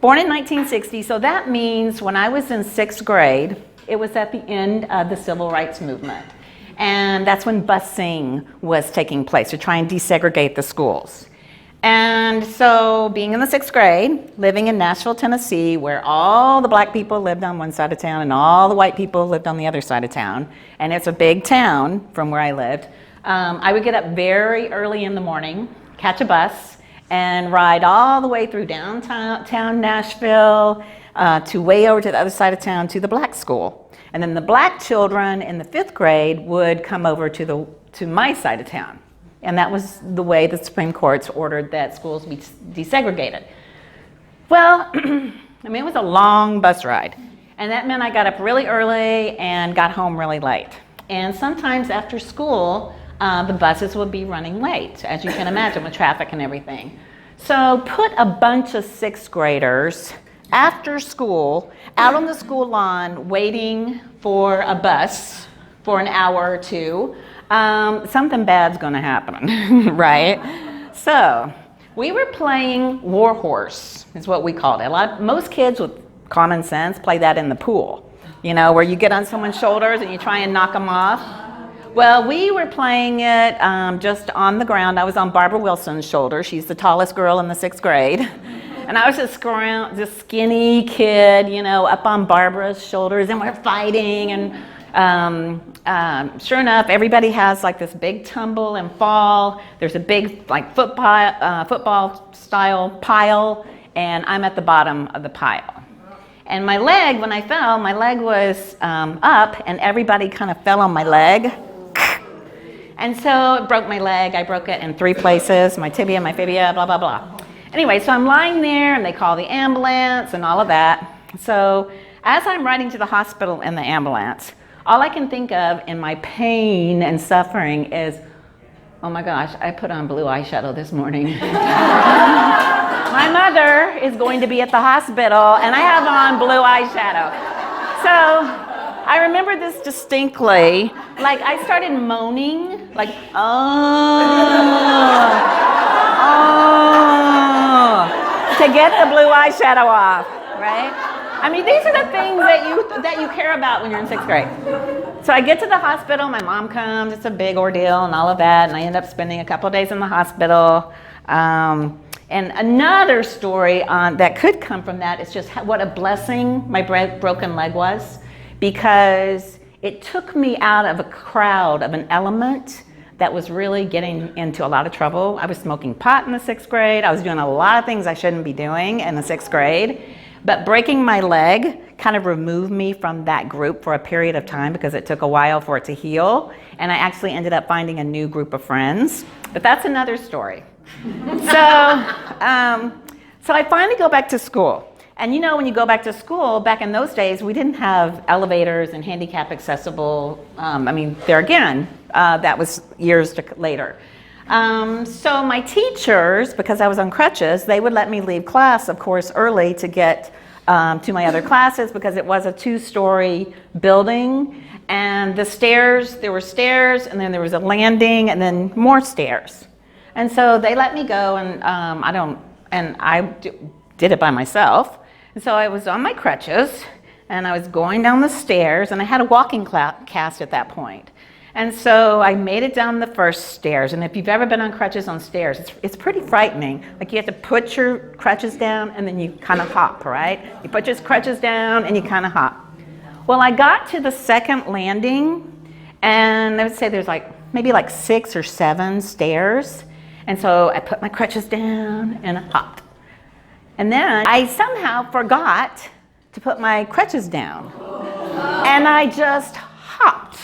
Born in 1960, so that means when I was in 6th grade, it was at the end of the Civil Rights Movement. And that's when busing was taking place to try and desegregate the schools. And so being in the 6th grade, living in Nashville, Tennessee, where all the black people lived on one side of town and all the white people lived on the other side of town, and it's a big town from where I lived, I would get up very early in the morning, catch a bus, and ride all the way through downtown Nashville to way over to the other side of town to the black school. And then the black children in the 5th grade would come over to my side of town. And that was the way the Supreme Court's ordered that schools be desegregated. Well, I mean, it was a long bus ride. And that meant I got up really early and got home really late. And sometimes after school, the buses would be running late, as you can imagine, with traffic and everything. So put a bunch of 6th graders after school out on the school lawn waiting for a bus for an hour or two. Something bad's going to happen, right? So we were playing war horse, is what we called it. Most kids with common sense play that in the pool, you know, where you get on someone's shoulders and you try and knock them off. Well, we were playing it just on the ground. I was on Barbara Wilson's shoulder. She's the tallest girl in the 6th grade. And I was this skinny kid, you know, up on Barbara's shoulders, and we're fighting. And sure enough, everybody has like this big tumble and fall. There's a big like football style pile, and I'm at the bottom of the pile. And my leg, when I fell, my leg was up, and everybody kind of fell on my leg. And so it broke my leg. I broke it in 3 places, my tibia, my fibia, blah, blah, blah. Anyway, so I'm lying there, and they call the ambulance and all of that. So as I'm riding to the hospital in the ambulance, all I can think of in my pain and suffering is, oh my gosh, I put on blue eyeshadow this morning. My mother is going to be at the hospital, and I have on blue eyeshadow. So I remember this distinctly. Like, I started moaning, like, to get the blue eyeshadow off, right? I mean, these are the things that you care about when you're in 6th grade. So I get to the hospital, my mom comes, it's a big ordeal and all of that, and I end up spending a couple of days in the hospital. And another story that could come from that is just what a blessing my broken leg was, because it took me out of a crowd of an element that was really getting into a lot of trouble. I was smoking pot in the 6th grade. I was doing a lot of things I shouldn't be doing in the 6th grade. But breaking my leg kind of removed me from that group for a period of time because it took a while for it to heal. And I actually ended up finding a new group of friends. But that's another story. So I finally go back to school. And you know, when you go back to school, back in those days, we didn't have elevators and handicap accessible. There again, that was years later. So my teachers, because I was on crutches, they would let me leave class, of course, early to get to my other classes because it was a 2-story building. And the stairs, there were stairs, and then there was a landing, and then more stairs. And so they let me go, and I did it by myself. And so I was on my crutches, and I was going down the stairs, and I had a walking cast at that point. And so I made it down the first stairs, and if you've ever been on crutches on stairs, it's pretty frightening. Like, you have to put your crutches down, and then you kind of hop, right? You put your crutches down, and you kind of hop. Well, I got to the second landing, and I would say there's maybe 6 or 7 stairs. And so I put my crutches down, and I hopped. And then I somehow forgot to put my crutches down. And I just hopped.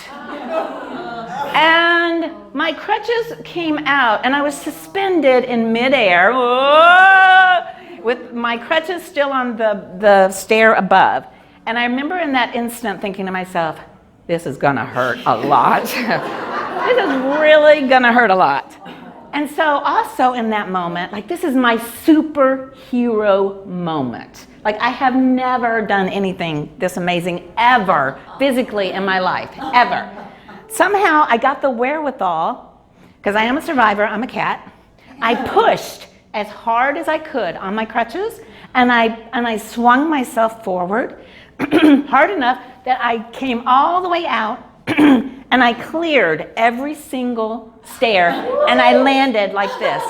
And my crutches came out, and I was suspended in midair with my crutches still on the stair above. And I remember in that instant thinking to myself, this is gonna hurt a lot. This is really gonna hurt a lot. And so also in that moment, this is my superhero moment. I have never done anything this amazing ever, physically in my life, ever. Somehow I got the wherewithal, because I am a survivor, I'm a cat. I pushed as hard as I could on my crutches, And I swung myself forward hard enough that I came all the way out and I cleared every single stair and I landed like this.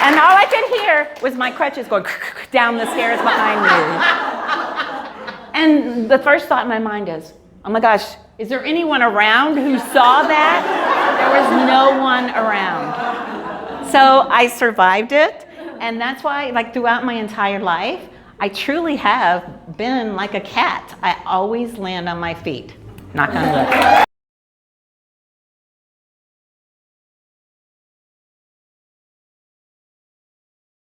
And all I could hear was my crutches going down the stairs behind me. And the first thought in my mind is, oh my gosh, is there anyone around who saw that? There was no one around. So I survived it, and that's why, like, throughout my entire life, I truly have been like a cat. I always land on my feet. Knock on wood.